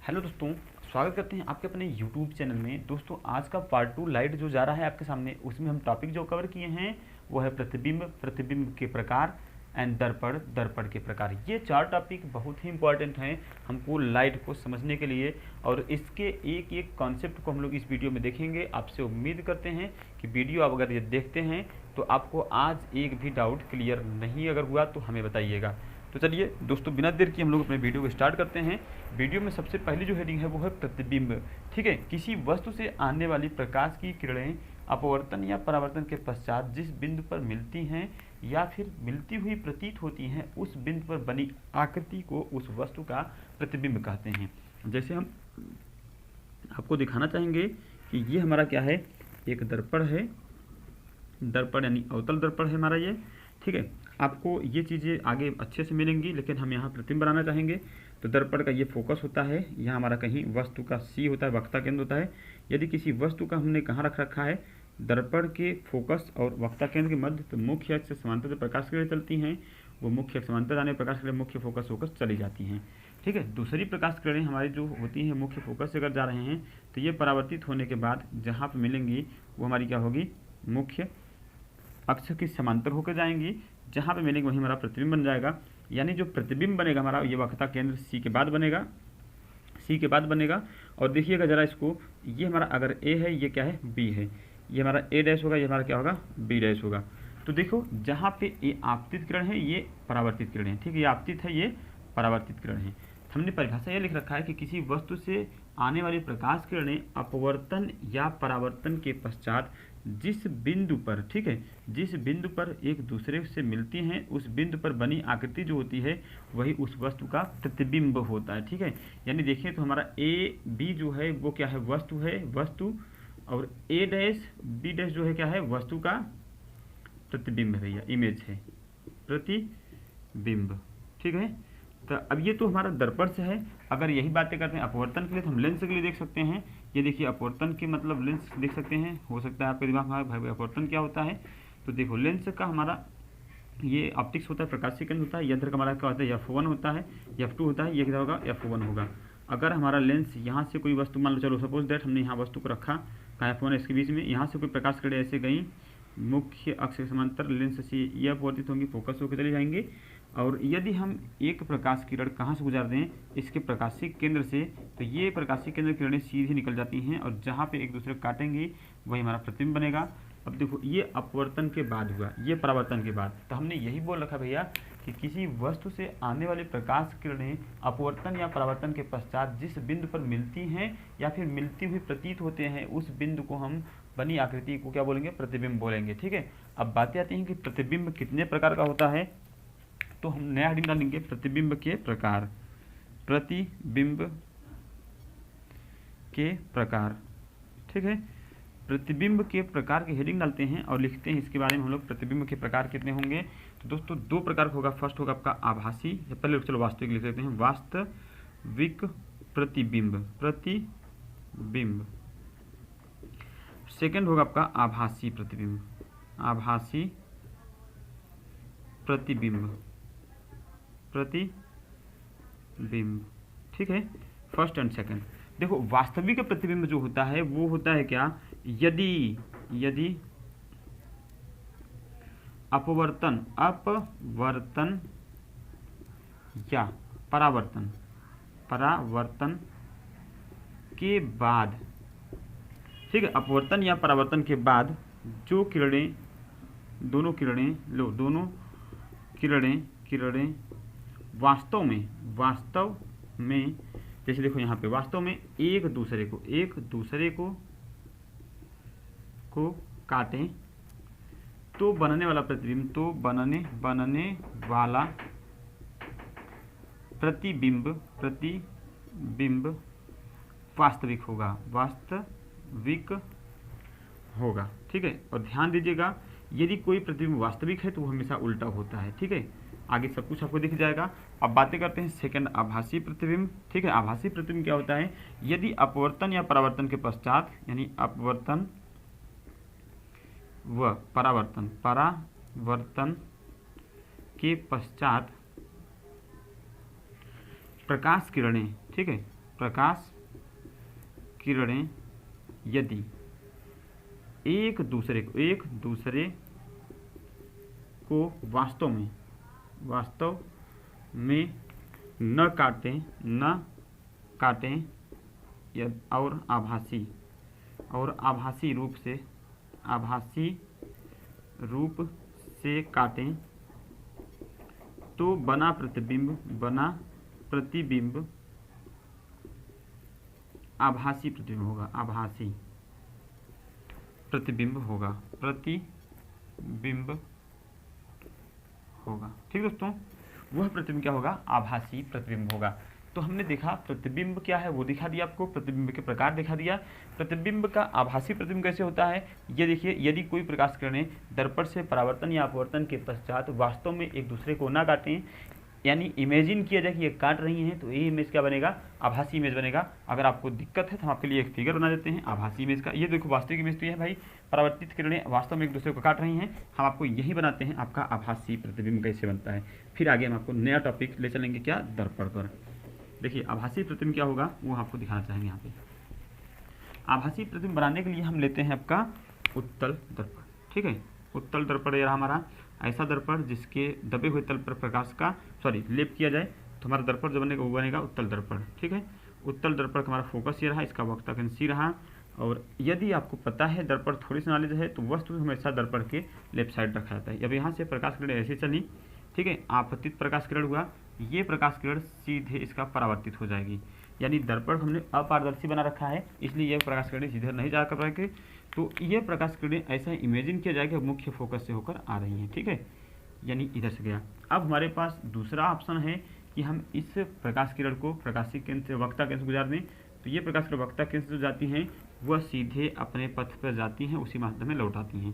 Hello दोस्तों, स्वागत करते हैं आपके अपने यूट्यूब चैनल में। दोस्तों आज का पार्ट 2 लाइट जो जा रहा है आपके सामने, उसमें हम टॉपिक जो कवर किए हैं वो है प्रतिबिंब, प्रतिबिंब के प्रकार एंड दर्पण, दर्पण के प्रकार। ये 4 टॉपिक बहुत ही इंपॉर्टेंट हैं हमको लाइट को समझने के लिए, और इसके एक एक कॉन्सेप्ट को हम लोग इस वीडियो में देखेंगे। आपसे उम्मीद करते हैं कि वीडियो आप अगर ये देखते हैं तो आपको आज एक भी डाउट क्लियर नहीं अगर हुआ तो हमें बताइएगा। तो चलिए दोस्तों, बिना देर किए हम लोग अपने वीडियो को स्टार्ट करते हैं। वीडियो में सबसे पहली जो हेडिंग है वो है प्रतिबिंब। ठीक है, किसी वस्तु से आने वाली प्रकाश की किरणें अपवर्तन या परावर्तन के पश्चात जिस बिंदु पर मिलती हैं या फिर मिलती हुई प्रतीत होती हैं, उस बिंदु पर बनी आकृति को उस वस्तु का प्रतिबिंब कहते हैं। जैसे हम आपको दिखाना चाहेंगे कि ये हमारा क्या है, एक दर्पण है, दर्पण यानी अवतल दर्पण है हमारा ये। ठीक है, आपको ये चीज़ें आगे अच्छे से मिलेंगी, लेकिन हम यहाँ प्रतिबिंब बनाना चाहेंगे। तो दर्पण का ये फोकस होता है, यहाँ हमारा कहीं वस्तु का सी होता है, वक्ता केंद्र होता है। यदि किसी वस्तु का हमने कहाँ रख रखा है, दर्पण के फोकस और वक्ता केंद्र के मध्य, तो मुख्य अक्ष से समांतर जो प्रकाश किरणें चलती हैं वो मुख्य अक्ष समांतर जाने प्रकाश किरणें मुख्य फोकस होकर चली जाती हैं। ठीक है, दूसरी प्रकाश किरणें हमारी जो होती हैं मुख्य फोकस से अगर जा रहे हैं तो ये परावर्तित होने के बाद जहाँ पर मिलेंगी वो हमारी क्या होगी, मुख्य अक्ष की समांतर होकर जाएंगी। जहाँ पे मिलेंगे वहीं हमारा प्रतिबिंब बन जाएगा। यानी जो प्रतिबिंब बनेगा हमारा, ये वक्ता केंद्र सी के बाद बनेगा, सी के बाद बनेगा। और देखिएगा जरा इसको, ये हमारा अगर ए है, ये क्या है, बी है, ये हमारा ए डैश होगा, ये हमारा क्या होगा, बी डैश होगा। तो देखो जहाँ पे ये आपतित किरण है, ये परावर्तित किरण है। ठीक है, ये आपतित है, ये परावर्तित किरण है। हमने परिभाषा ये लिख रखा है कि किसी वस्तु से आने वाली प्रकाश किरणें अपवर्तन या परावर्तन के पश्चात जिस बिंदु पर, ठीक है, जिस बिंदु पर एक दूसरे से मिलती हैं, उस बिंदु पर बनी आकृति जो होती है वही उस वस्तु का प्रतिबिंब होता है। ठीक है, यानी देखिए तो हमारा ए बी जो है वो क्या है, वस्तु है, वस्तु, और ए डैश बी डैश जो है क्या है, वस्तु का प्रतिबिंब है भैया, इमेज है, प्रतिबिंब। ठीक है, तो अब ये तो हमारा दर्पण से है। अगर यही बातें करते हैं अपवर्तन के लिए तो हम लेंस के लिए देख सकते हैं। ये देखिए अपवर्तन के मतलब लेंस देख सकते हैं। हो सकता है आपके दिमाग में भाई अपवर्तन क्या होता है, तो देखो लेंस का हमारा ये ऑप्टिक्स होता है, प्रकाशीय केंद्र होता है। यंत्र का हमारा क्या होता है, F1 होता है, F2 होता है, ये क्या होगा, F1 होगा। अगर हमारा लेंस यहाँ से कोई वस्तु, मान लो चलो सपोज दैट हमने यहाँ वस्तु को रखा, कहाँ F1 इसके बीच में, यहाँ से कोई प्रकाश किरणें ऐसे गई मुख्य अक्ष के समांतर लेंस से ये अपवर्तित होंगी, फोकस होकर चले जाएंगे। और यदि हम एक प्रकाश किरण कहाँ से गुजार दें, इसके प्रकाशीय केंद्र से, तो ये प्रकाशीय केंद्र किरणें सीधी निकल जाती हैं और जहाँ पे एक दूसरे को काटेंगी वही हमारा प्रतिबिंब बनेगा। अब देखो ये अपवर्तन के बाद हुआ, ये परावर्तन के बाद। तो हमने यही बोल रखा भैया कि किसी वस्तु से आने वाली प्रकाश किरणें अपवर्तन या परावर्तन के पश्चात जिस बिंदु पर मिलती हैं या फिर मिलती हुई प्रतीत होते हैं, उस बिंदु को हम बनी आकृति को क्या बोलेंगे, प्रतिबिंब बोलेंगे। ठीक है, अब बातें आती हैं कि प्रतिबिंब कितने प्रकार का होता है, तो हम नया हेडिंग डालेंगे प्रतिबिंब के प्रकार, प्रतिबिंब के प्रकार। ठीक है, प्रतिबिंब के प्रकार के हेडिंग डालते हैं और लिखते हैं इसके बारे में हम लोग, प्रतिबिंब के प्रकार कितने होंगे। तो दोस्तों 2 प्रकार का होगा। फर्स्ट होगा आपका आभासी, पहले चलो वास्तविक लिख लेते हैं, वास्तविक प्रतिबिंब, प्रतिबिंब। सेकंड होगा आपका आभासी प्रतिबिंब, आभासी प्रतिबिंब, प्रतिबिंब। ठीक है, फर्स्ट एंड सेकंड। देखो वास्तविक प्रतिबिंब जो होता है वो होता है क्या, यदि अपवर्तन या परावर्तन के बाद, ठीक है, अपवर्तन या परावर्तन के बाद जो किरणें, दोनों किरणें वास्तव में जैसे देखो यहाँ पे वास्तव में एक दूसरे को काटें तो बनने वाला प्रतिबिंब, तो बनने वाला प्रतिबिंब वास्तविक होगा। ठीक है, और ध्यान दीजिएगा यदि कोई प्रतिबिंब वास्तविक है तो वो हमेशा उल्टा होता है। ठीक है, आगे सब कुछ आपको दिख जाएगा। अब बातें करते हैं सेकंड, आभासी प्रतिबिंब। ठीक है, आभासी प्रतिबिंब क्या होता है, यदि अपवर्तन या परावर्तन के पश्चात, यानी अपवर्तन व परावर्तन के पश्चात प्रकाश किरणें, ठीक है, प्रकाश किरणें यदि एक दूसरे को वास्तव में न काटें और आभासी रूप से काटें तो बना प्रतिबिंब आभासी प्रतिबिंब होगा। ठीक दोस्तों, वह प्रतिबिंब क्या होगा? आभासी प्रतिबिंब होगा। तो हमने देखा प्रतिबिंब क्या है वो दिखा दिया आपको, प्रतिबिंब के प्रकार दिखा दिया। प्रतिबिंब का आभासी प्रतिबिंब कैसे होता है ये देखिए, यदि कोई प्रकाश किरणें दर्पण से परावर्तन या अपवर्तन के पश्चात वास्तव में एक दूसरे को ना काटें, यानी इमेजिन किया जाए कि ये काट रही हैं, तो ये इमेज क्या बनेगा? आभासी इमेज बनेगा। अगर आपको दिक्कत है तो हम आपके लिए एक फिगर बना देते हैं आभासी इमेज का। ये देखो वास्तविक इमेज तो ये है भाई, परावर्तित किरणें वास्तव में एक दूसरे को काट रही हैं। हम आपको यही बनाते हैं आपका आभासी प्रतिबिंब कैसे बनता है। फिर आगे हम आपको नया टॉपिक ले चलेंगे, क्या? दर्पण पर। देखिए आभासी प्रतिबिंब क्या होगा वो आपको दिखाना चाहेंगे यहाँ पे। आभासी प्रतिबिंब बनाने के लिए हम लेते हैं आपका उत्तल दर्पण। ठीक है, उत्तल दर्पण ये रहा हमारा, ऐसा दर्पण जिसके दबे हुए तल पर प्रकाश का लेप किया जाए तो हमारा दर्पण जो बनेगा वो बनेगा उत्तल दर्पण। ठीक है, उत्तल दर्पण का हमारा फोकस ये रहा, इसका वक्ता केंद्र सी रहा। और यदि आपको पता है दर्पण थोड़ी सी नॉलेज है तो वस्तु हमेशा दर्पण के लेफ्ट साइड रखा जाता है। अब यहाँ से प्रकाश किरण ऐसे चली, ठीक है, आपतित प्रकाश किरण हुआ, ये प्रकाश किरण सीधे इसका परावर्तित हो जाएगी। यानी दर्पण हमने अपारदर्शी बना रखा है, इसलिए यह प्रकाश किरणें सीधे नहीं जा कर पाएंगे। तो ये प्रकाश किरणें ऐसा इमेजिन किया जाएगा मुख्य फोकस से होकर आ रही हैं। ठीक है, यानी इधर से गया। अब हमारे पास दूसरा ऑप्शन है कि हम इस प्रकाश किरण को प्रकाशीय केंद्र से वक्ता केंद्र से गुजार दें, तो ये प्रकाश किरण वक्ता केंद्र से जो जाती हैं वह सीधे अपने पथ पर जाती हैं, उसी माध्यम में लौट आती हैं।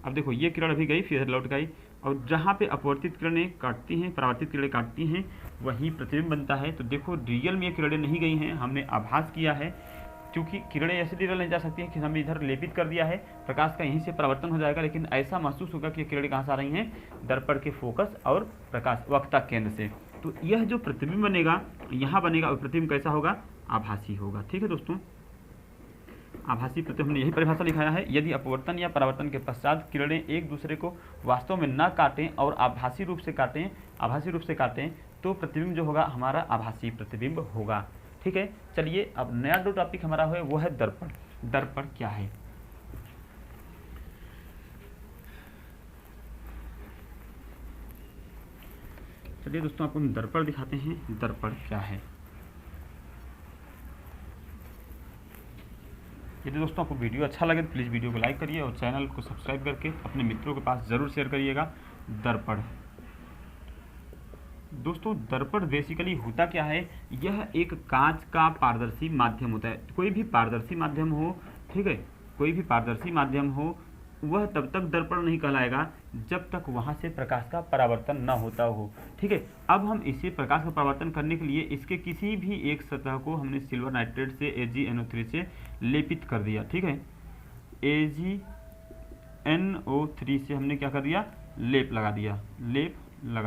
अब देखो ये किरण अभी गई फिर लौट गई, और जहाँ पे अपवर्तित किरणें काटती हैं, परावर्तित किरणें काटती हैं, वहीं प्रतिबिंब बनता है। तो देखो रियल में ये किरणें नहीं गई हैं, हमने आभास किया है, क्योंकि किरणें ऐसे रियल नहीं जा सकती हैं कि हमने इधर लेपित कर दिया है, प्रकाश का यहीं से परावर्तन हो जाएगा। लेकिन ऐसा महसूस होगा कि किरणें कहाँ से आ रही हैं? दर्पण के फोकस और प्रकाश वक्ता केंद्र से। तो यह जो प्रतिबिंब बनेगा यहाँ बनेगा, और प्रतिबिंब कैसा होगा? आभासी होगा। ठीक है दोस्तों, आभासी प्रतिबिंब हमने यही परिभाषा लिखाया है, यदि अपवर्तन या परावर्तन के पश्चात किरणें एक दूसरे को वास्तव में न काटें और आभासी रूप से काटें तो प्रतिबिंब जो होगा हमारा आभासी प्रतिबिंब होगा। ठीक है, चलिए अब नया जो टॉपिक हमारा है वो है दर्पण। दर्पण क्या है? चलिए दोस्तों आपको हम दर्पण दिखाते हैं, दर्पण क्या है। यदि दोस्तों आपको वीडियो अच्छा लगे तो प्लीज़ वीडियो को लाइक करिए और चैनल को सब्सक्राइब करके अपने मित्रों के पास ज़रूर शेयर करिएगा। दर्पण दोस्तों, दर्पण बेसिकली होता क्या है? यह एक कांच का पारदर्शी माध्यम होता है। कोई भी पारदर्शी माध्यम हो, ठीक है, कोई भी पारदर्शी माध्यम हो, वह तब तक दर्पण नहीं कहलाएगा जब तक वहाँ से प्रकाश का परावर्तन न होता हो। ठीक है, अब हम इसे प्रकाश का परावर्तन करने के लिए इसके किसी भी एक सतह को हमने सिल्वर नाइट्रेट से AgNO3 से लेपित कर दिया। ठीक है, AgNO3 से हमने क्या कर दिया? लेप लगा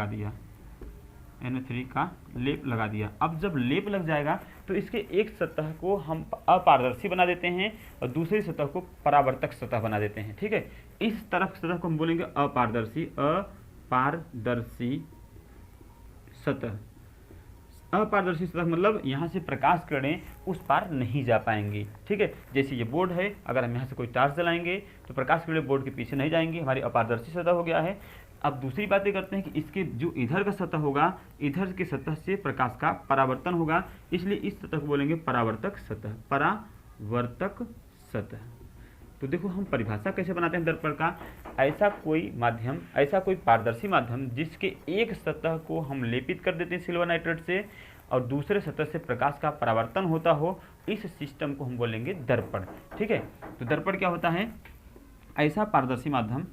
दिया, NO3 का लेप लगा दिया। अब जब लेप लग जाएगा तो इसके एक सतह को हम अपारदर्शी बना देते हैं और दूसरी सतह को परावर्तक सतह बना देते हैं। ठीक है, इस तरफ सतह को हम बोलेंगे अपारदर्शी सतह। अपारदर्शी सतह मतलब यहाँ से प्रकाश किरणें उस पार नहीं जा पाएंगी। ठीक है, जैसे ये बोर्ड है, अगर हम यहाँ से कोई टार्च जलाएंगे तो प्रकाश किरणें बोर्ड के पीछे नहीं जाएंगी, हमारी अपारदर्शी सतह हो गया है। अब दूसरी बातें करते हैं कि इसके जो इधर का सतह होगा, इधर के सतह से प्रकाश का परावर्तन होगा, इसलिए इस सतह को बोलेंगे परावर्तक सतह। तो देखो हम परिभाषा कैसे बनाते हैं दर्पण का? ऐसा कोई पारदर्शी माध्यम जिसके एक सतह को हम लेपित कर देते हैं सिल्वर नाइट्रेट से और दूसरे सतह से प्रकाश का परावर्तन होता हो, इस सिस्टम को हम बोलेंगे दर्पण। ठीक है, तो दर्पण क्या होता है? ऐसा पारदर्शी माध्यम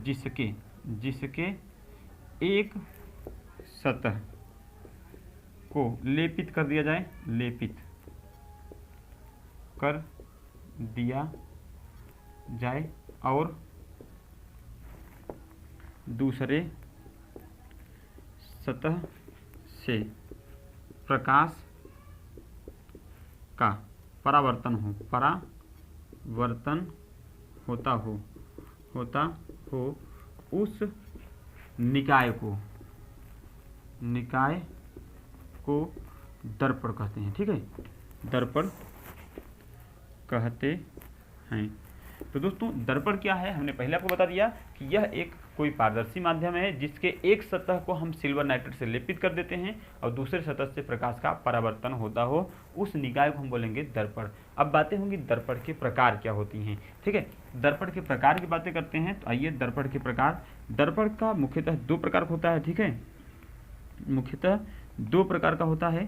जिसके एक सतह को लेपित कर दिया जाए और दूसरे सतह से प्रकाश का परावर्तन होता हो उस निकाय को दर्पण कहते हैं। ठीक है, दर्पण कहते हैं। तो दोस्तों दर्पण क्या है, हमने पहले आपको बता दिया कि यह एक कोई पारदर्शी माध्यम है जिसके एक सतह को हम सिल्वर नाइट्रेट से लेपित कर देते हैं और दूसरे सतह से प्रकाश का परावर्तन होता हो, उस निकाय को हम बोलेंगे दर्पण। अब बातें होंगी दर्पण के प्रकार क्या होती हैं। ठीक है, दर्पण के प्रकार की बातें करते हैं। तो आइए दर्पण के प्रकार। दर्पण का मुख्यतः दो प्रकार का होता है। ठीक है, मुख्यतः दो प्रकार का होता है।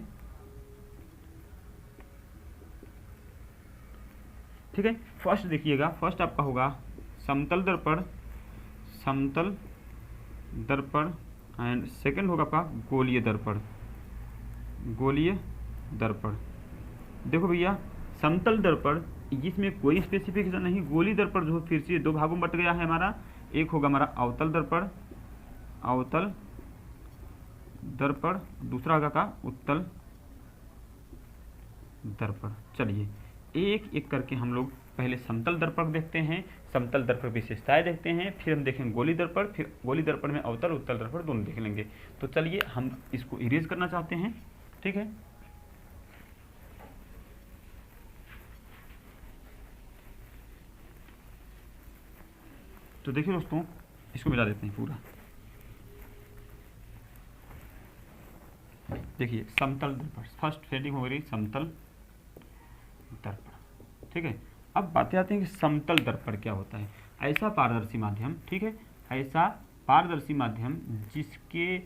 ठीक है, फर्स्ट देखिएगा, फर्स्ट आपका होगा समतल दर्पण एंड सेकंड होगा आपका गोलीय दर्पण। देखो भैया, समतल दर्पण जिसमें कोई स्पेसिफिकेशन नहीं, गोलीय दर्पण जो फिर से दो भागों में बट गया है हमारा। एक होगा हमारा अवतल दर्पण, दूसरा होगा का उत्तल दर्पण। चलिए एक एक करके हम लोग पहले समतल दर्पण देखते हैं, समतल दर्पण विशेषताएं देखते हैं, फिर हम देखेंगे गोली दर्पण, फिर गोली दर्पण में अवतल उत्तल दर्पण दोनों देख लेंगे। तो चलिए हम इसको इरेज करना चाहते हैं। ठीक है, तो देखिए दोस्तों, इसको मिला देते हैं पूरा। देखिए समतल दर्पण, फर्स्ट हेडिंग हो गई समतल दर्पण। ठीक है, अब बातें आती हैं कि समतल दर्पण क्या होता है। ऐसा पारदर्शी माध्यम, ठीक है, ऐसा पारदर्शी माध्यम जिसके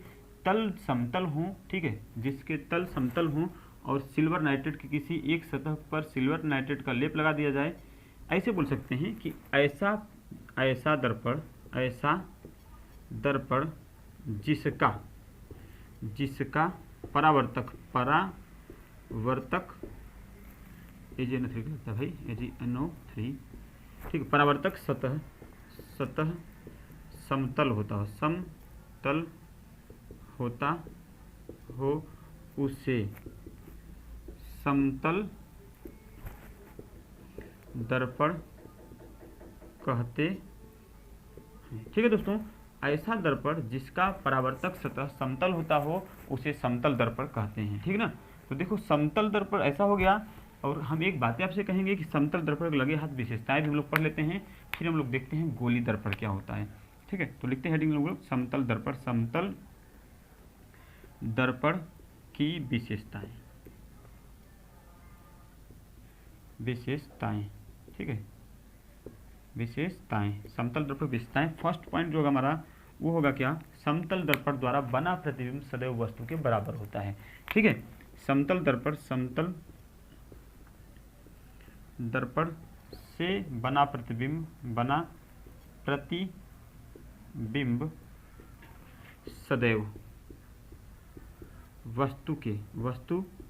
तल समतल हों, ठीक है, जिसके तल समतल हों और सिल्वर नाइट्रेट की किसी एक सतह पर सिल्वर नाइट्रेट का लेप लगा दिया जाए। ऐसे बोल सकते हैं कि ऐसा दर्पण जिसका परावर्तक AgNO3 लगता है भाई, AgNO3। ठीक है, परावर्तक सतह समतल होता हो उसे समतल दर्पण कहते हैं। ठीक है दोस्तों, ऐसा दर्पण जिसका परावर्तक सतह समतल होता हो उसे समतल दर्पण कहते हैं। ठीक ना, तो देखो समतल दर्पण ऐसा हो गया। और हम एक बात आपसे कहेंगे कि समतल दर्पण के लगे हाथ विशेषताएं भी हम लोग पढ़ लेते हैं, फिर हम लोग देखते हैं गोली दर्पण क्या होता है। ठीक है, तो लिखते हैं हेडिंग लोग समतल दर्पण की विशेषताएं। ठीक है, विशेषताएं, समतल दर्पण विशेषताएं। फर्स्ट पॉइंट जो होगा हमारा वो होगा क्या, समतल दर्पण द्वारा बना प्रतिबिंब सदैव वस्तु के बराबर होता है। ठीक है, समतल दर्पण से बना प्रतिबिंब सदैव वस्तु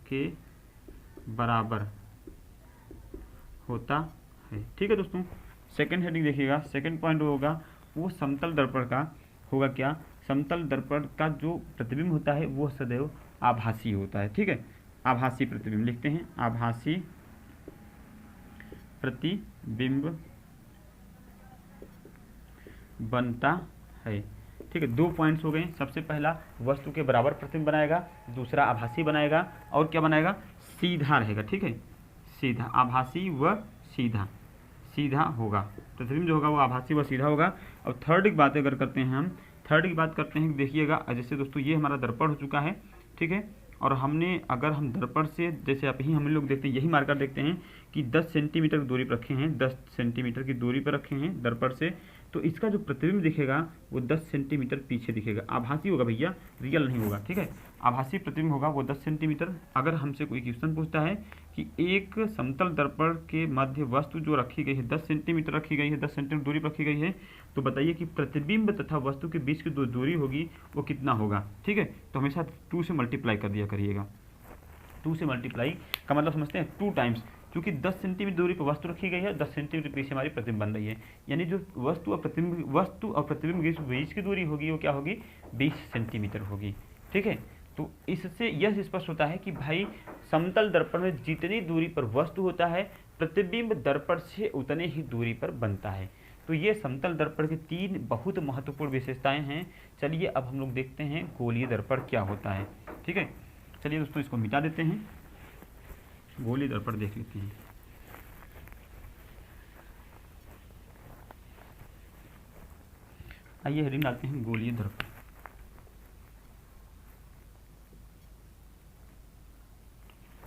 के बराबर होता है। ठीक है दोस्तों, सेकंड हेडिंग देखिएगा, सेकंड पॉइंट होगा वो समतल दर्पण का होगा क्या, समतल दर्पण का जो प्रतिबिंब होता है वो सदैव आभासी होता है। ठीक है, आभासी प्रतिबिंब लिखते हैं, आभासी प्रतिबिंब बनता है। ठीक है, दो पॉइंट्स हो गए। सबसे पहला वस्तु के बराबर प्रतिबिंब बनाएगा, दूसरा आभासी बनाएगा, और क्या बनाएगा, सीधा रहेगा। ठीक है, सीधा, आभासी व सीधा होगा प्रतिबिंब जो होगा वो आभासी व सीधा होगा। और थर्ड की बात अगर करते हैं हम, थर्ड की बात करते हैं, देखिएगा जैसे दोस्तों ये हमारा दर्पण हो चुका है। ठीक है, और हमने अगर हम दर्पण से जैसे आप ही हम लोग देखते हैं, यही मार्कर देखते हैं कि 10 सेंटीमीटर की दूरी पर रखे हैं, 10 सेंटीमीटर की दूरी पर रखे हैं दर्पण से, तो इसका जो प्रतिबिंब दिखेगा वो 10 सेंटीमीटर पीछे दिखेगा। आभासी होगा भैया, रियल नहीं होगा। ठीक है, आभासी प्रतिबिंब होगा वो 10 सेंटीमीटर। अगर हमसे कोई क्वेश्चन पूछता है कि एक समतल दर्पण के मध्य वस्तु जो रखी गई है 10 सेंटीमीटर रखी गई है, 10 सेंटीमीटर दूरी पर रखी गई है, तो बताइए कि प्रतिबिंब तथा वस्तु के बीच की जो दूरी होगी वो कितना होगा। ठीक है, तो हमेशा 2 से मल्टीप्लाई कर दिया करिएगा। 2 से मल्टीप्लाई का मतलब समझते हैं 2 टाइम्स, क्योंकि 10 सेंटीमीटर दूरी पर वस्तु रखी गई है, 10 सेंटीमीटर पीछे हमारी प्रतिबिंब बन रही है, यानी जो वस्तु और प्रतिबिंब के बीच की दूरी होगी वो क्या होगी, 20 सेंटीमीटर होगी। ठीक है, तो इससे यह स्पष्ट होता है कि भाई समतल दर्पण में जितनी दूरी पर वस्तु होता है प्रतिबिंब दर्पण से उतने ही दूरी पर बनता है। तो ये समतल दर्पण की 3 बहुत महत्वपूर्ण विशेषताएं हैं। चलिए अब हम लोग देखते हैं गोलीय दर्पण क्या होता है। ठीक है, चलिए दोस्तों इसको मिटा देते हैं, गोलीय दर्पण देख लेते हैं। आइए हेडिंग डालते हैं गोलीय दर्पण।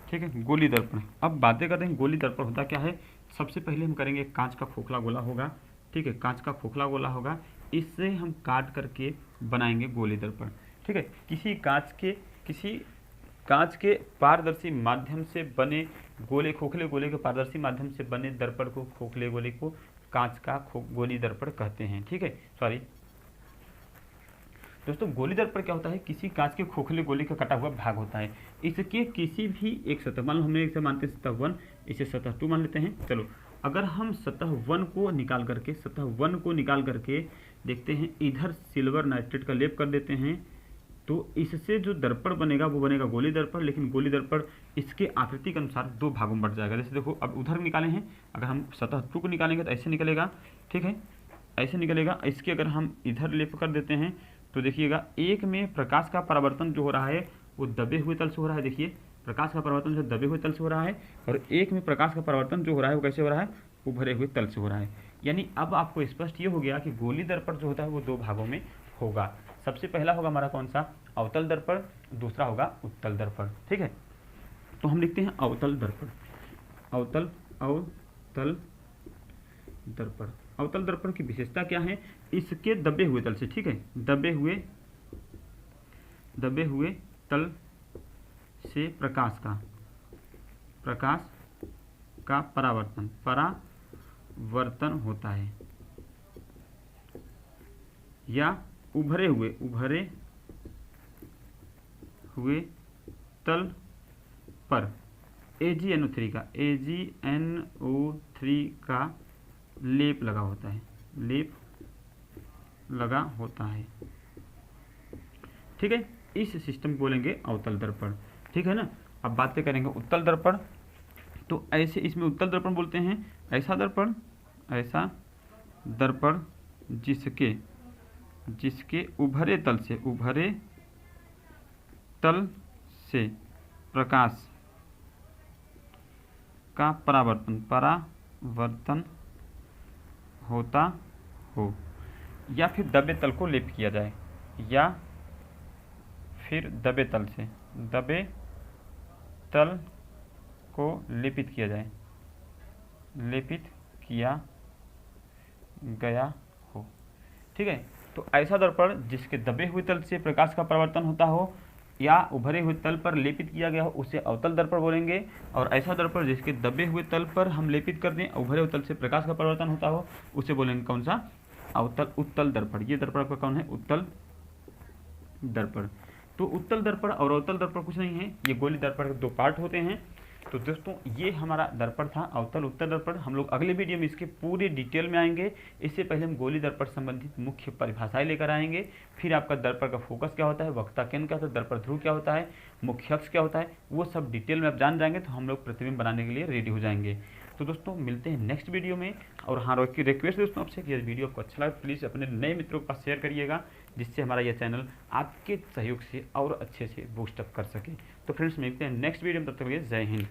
ठीक है, गोलीय दर्पण। अब बातें करते हैं गोलीय दर्पण होता क्या है। सबसे पहले हम करेंगे कांच का खोखला गोला होगा। ठीक है, कांच का खोखला गोला होगा, इससे हम काट करके बनाएंगे गोलीय दर्पण। ठीक है, किसी कांच के पारदर्शी माध्यम से बने गोले, खोखले गोले के पारदर्शी माध्यम से बने दर्पण को, खोखले गोले को कांच का गोलीय दर्पण कहते हैं। ठीक है, सॉरी दोस्तों, गोलीय दर्पण क्या होता है, किसी कांच के खोखले गोले का कटा हुआ भाग होता है। इसके किसी भी एक सतह, मान लो हमने इसे मानते हैं सतह 1, इसे सतह 2 मान लेते हैं। चलो, अगर हम सतह 1 को निकाल करके देखते हैं, इधर सिल्वर नाइट्रेट का लेप कर देते हैं, तो इससे जो दर्पण बनेगा वो बनेगा गोलीय दर्पण। लेकिन गोलीय दर्पण इसके आकृति के अनुसार 2 भागों में बढ़ जाएगा। जैसे देखो, अब उधर निकाले हैं, अगर हम सतह 2 को निकालेंगे तो ऐसे निकलेगा। ठीक है, ऐसे निकलेगा। इसके अगर हम इधर लेप कर देते हैं तो देखिएगा, एक में प्रकाश का परावर्तन जो हो रहा है वो दबे हुए तल से हो रहा है। देखिए, प्रकाश का परावर्तन जो दबे हुए तल से हो रहा है, और एक में प्रकाश का परावर्तन जो हो रहा है वो कैसे हो रहा है, उभरे हुए तल से हो रहा है। यानी अब आपको स्पष्ट ये हो गया कि गोलीय दर्पण जो होता है वो 2 भागों में होगा। सबसे पहला होगा हमारा कौन सा, अवतल दर्पण, दूसरा होगा उत्तल दर्पण। ठीक है, तो हम लिखते हैं अवतल दर्पण। अवतल दर्पण, अवतल दर्पण की विशेषता क्या है, इसके दबे हुए तल से, ठीक है, दबे हुए तल से प्रकाश का परावर्तन होता है, या उभरे हुए तल पर AgNO3 का लेप लगा होता है। ठीक है, इस सिस्टम को बोलेंगे अवतल दर्पण। ठीक है ना। अब बातें करेंगे उत्तल दर्पण। तो ऐसे इसमें उत्तल दर्पण बोलते हैं ऐसा दर्पण जिसके उभरे तल से प्रकाश का परावर्तन होता हो, या फिर दबे तल को लेप किया जाए, या फिर दबे तल को लेपित किया गया हो। ठीक है, तो ऐसा दर्पण जिसके दबे हुए तल से प्रकाश का परावर्तन होता हो या उभरे हुए तल पर लेपित किया गया हो उसे अवतल दर्पण बोलेंगे। और ऐसा दर्पण जिसके दबे हुए तल पर हम लेपित कर दें, उभरे हुए तल से प्रकाश का परावर्तन होता हो, उसे बोलेंगे कौन सा, उत्तल दर्पण। ये दर्पण आपका कौन है, उत्तल दर्पण। तो उत्तल दर्पण और अवतल दर्पण कुछ नहीं है, ये गोलीय दर्पण के 2 पार्ट होते हैं। तो दोस्तों ये हमारा दर्पण था अवतल उत्तल दर्पण। हम लोग अगले वीडियो में इसके पूरे डिटेल में आएंगे। इससे पहले हम गोलीय दर्पण संबंधित मुख्य परिभाषाएं लेकर आएंगे। फिर आपका दर्पण का फोकस क्या होता है, वक्ता केंद्र क्या होता है, दर्पण ध्रुव क्या होता है, मुख्य अक्ष क्या होता है, वो सब डिटेल में आप जान जाएंगे तो हम लोग प्रतिबिंब बनाने के लिए रेडी हो जाएंगे। तो दोस्तों मिलते हैं नेक्स्ट वीडियो में। और हाँ, रिक्वेस्ट दोस्तों आपसे कि यदि वीडियो आपको अच्छा लगा प्लीज़ अपने नए मित्रों के पास शेयर करिएगा, जिससे हमारा यह चैनल आपके सहयोग से और अच्छे से बूस्टअप कर सके। तो फ्रेंड्स मिलते हैं नेक्स्ट वीडियो में, तब तक के लिए जय हिंद।